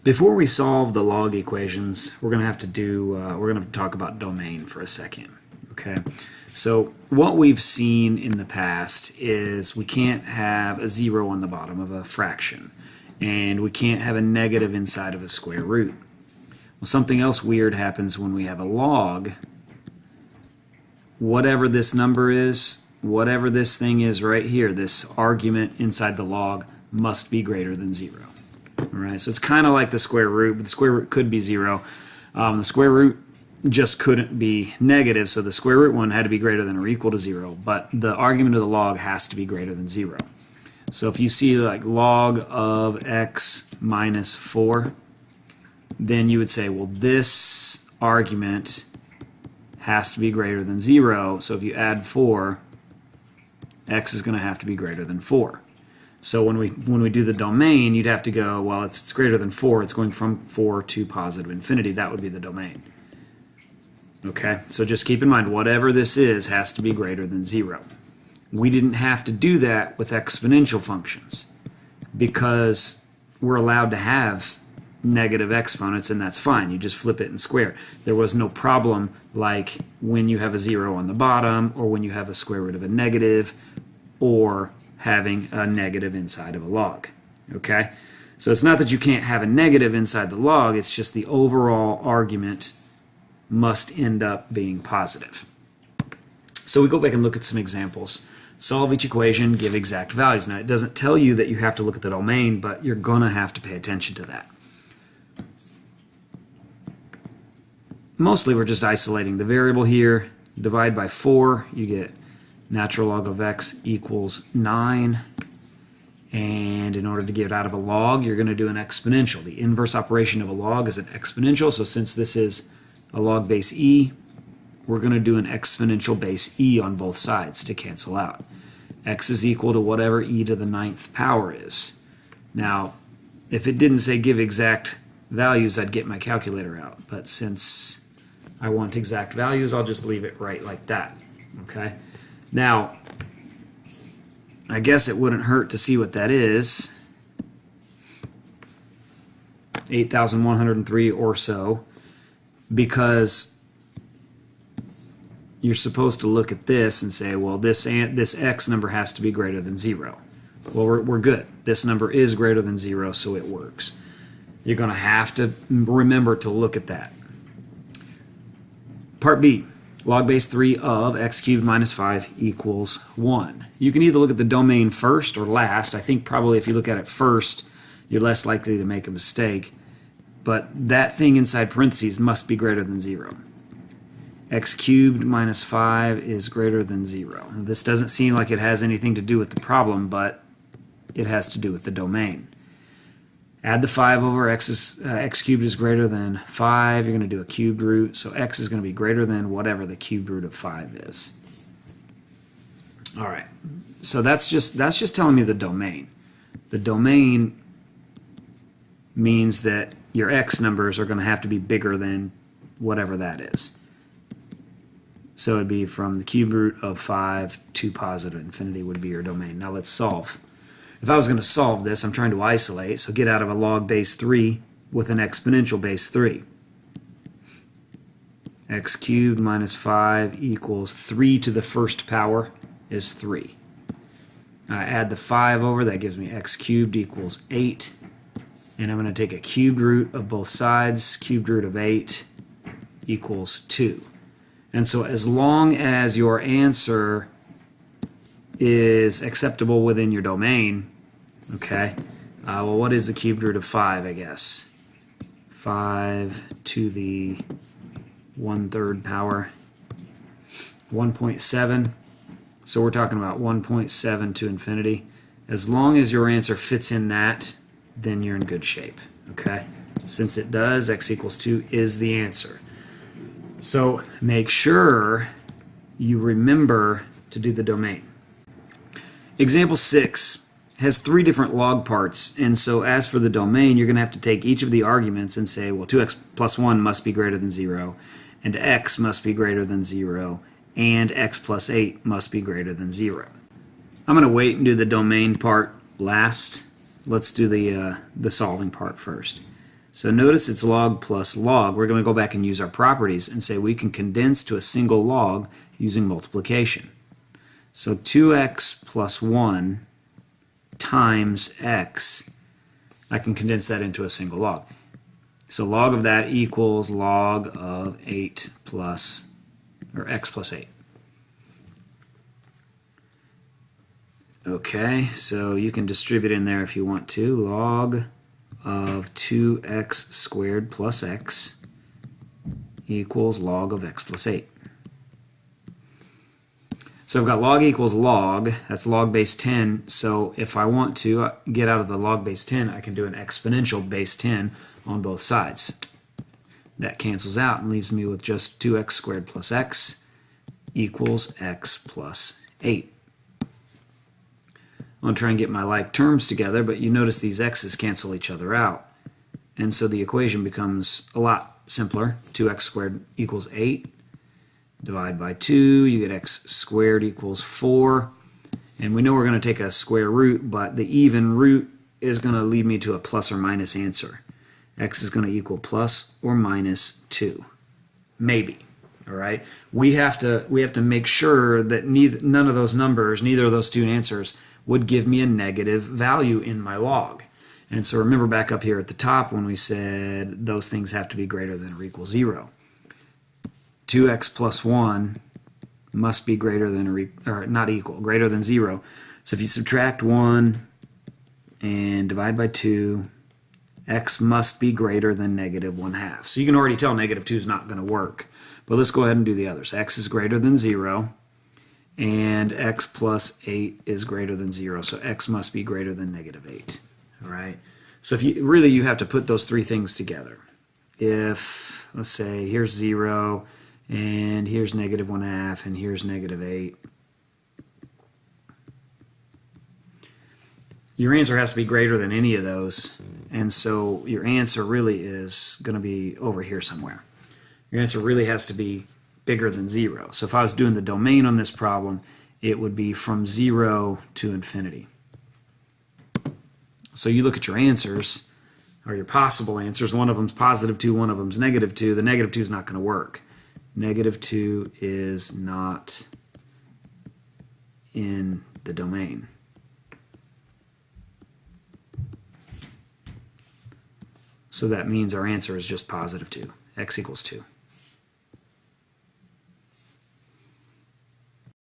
Before we solve the log equations, we're going to have to talk about domain for a second. Okay, so what we've seen in the past is we can't have a zero on the bottom of a fraction, and we can't have a negative inside of a square root. Well, something else weird happens when we have a log. Whatever this number is, whatever this thing is right here, this argument inside the log must be greater than 0. All right, so it's kind of like the square root, but the square root could be 0. The square root just couldn't be negative, so the square root one had to be greater than or equal to 0, but the argument of the log has to be greater than 0. So if you see like log of x minus 4, then you would say, well, this argument has to be greater than 0, so if you add 4, x is going to have to be greater than 4. So when we do the domain, you'd have to go, well, if it's greater than 4, it's going from 4 to positive infinity. That would be the domain. Okay, so just keep in mind, whatever this is has to be greater than 0. We didn't have to do that with exponential functions because we're allowed to have negative exponents, and that's fine. You just flip it and square. There was no problem like when you have a 0 on the bottom, or when you have a square root of a negative, or having a negative inside of a log. Okay, so it's not that you can't have a negative inside the log, it's just the overall argument must end up being positive. So we go back and look at some examples. Solve each equation, give exact values. Now it doesn't tell you that you have to look at the domain, but you're gonna have to pay attention to that. Mostly we're just isolating the variable here. Divide by 4, you get natural log of x equals 9, and in order to get out of a log, you're going to do an exponential. The inverse operation of a log is an exponential, so since this is a log base e, we're going to do an exponential base e on both sides to cancel out. X is equal to whatever e to the 9th power is. Now, if it didn't say give exact values, I'd get my calculator out, but since I want exact values, I'll just leave it right like that. Okay. Now, I guess it wouldn't hurt to see what that is. 8,103 or so, because you're supposed to look at this and say, well, this x number has to be greater than 0. Well, we're good. This number is greater than 0, so it works. You're going to have to remember to look at that. Part B. Log base 3 of x cubed minus 5 equals 1. You can either look at the domain first or last. I think probably if you look at it first, you're less likely to make a mistake. But that thing inside parentheses must be greater than 0. X cubed minus 5 is greater than 0. This doesn't seem like it has anything to do with the problem, but it has to do with the domain. Add the 5 over x cubed is greater than 5. You're going to do a cubed root, so x is going to be greater than whatever the cubed root of 5 is. All right, so that's just telling me the domain. The domain means that your x numbers are going to have to be bigger than whatever that is. So it'd be from the cubed root of 5 to positive infinity would be your domain. Now let's solve. If I was going to solve this, I'm trying to isolate, so get out of a log base 3 with an exponential base 3. X cubed minus 5 equals 3 to the first power is 3. I add the 5 over, that gives me x cubed equals 8. And I'm going to take a cubed root of both sides. Cubed root of 8 equals 2. And so as long as your answer is acceptable within your domain, okay, well, what is the cubed root of 5, I guess? 5 to the 1/3 power, 1.7. So we're talking about 1.7 to infinity. As long as your answer fits in that, then you're in good shape, okay? Since it does, x equals 2 is the answer. So make sure you remember to do the domain. Example 6 has 3 different log parts, and so as for the domain, you're going to have to take each of the arguments and say, well, 2x plus 1 must be greater than 0, and x must be greater than 0, and x plus 8 must be greater than 0. I'm going to wait and do the domain part last. Let's do the solving part first. So notice it's log plus log. We're going to go back and use our properties and say we can condense to a single log using multiplication. So 2x plus 1 times x, I can condense that into a single log. So log of that equals log of 8 plus, or x plus 8. Okay, so you can distribute in there if you want to. Log of 2x squared plus x equals log of x plus 8. So I've got log equals log, that's log base 10, so if I want to get out of the log base 10, I can do an exponential base 10 on both sides. That cancels out and leaves me with just 2x squared plus x equals x plus 8. I'm going to try and get my like terms together, but you notice these x's cancel each other out. And so the equation becomes a lot simpler. 2x squared equals 8. Divide by 2, you get x squared equals 4. And we know we're going to take a square root, but the even root is going to lead me to a plus or minus answer. X is going to equal plus or minus 2. Maybe. All right. We have to make sure that none of those numbers, neither of those two answers, would give me a negative value in my log. And so remember back up here at the top when we said those things have to be greater than or equal 0. 2x plus 1 must be greater than or not equal, greater than 0. So if you subtract 1 and divide by 2, x must be greater than negative 1/2. So you can already tell negative 2 is not going to work. But let's go ahead and do the others. X is greater than 0, and x plus 8 is greater than 0. So x must be greater than negative 8. All right. So if you have to put those three things together. If, let's say, here's 0, and here's negative 1/2, and here's negative 8. Your answer has to be greater than any of those, and so your answer really is going to be over here somewhere. Your answer really has to be bigger than 0. So if I was doing the domain on this problem, it would be from 0 to infinity. So you look at your answers, or your possible answers. One of them's positive 2, one of them's negative 2. The negative 2 is not going to work. Negative 2 is not in the domain. So that means our answer is just positive 2. X equals 2.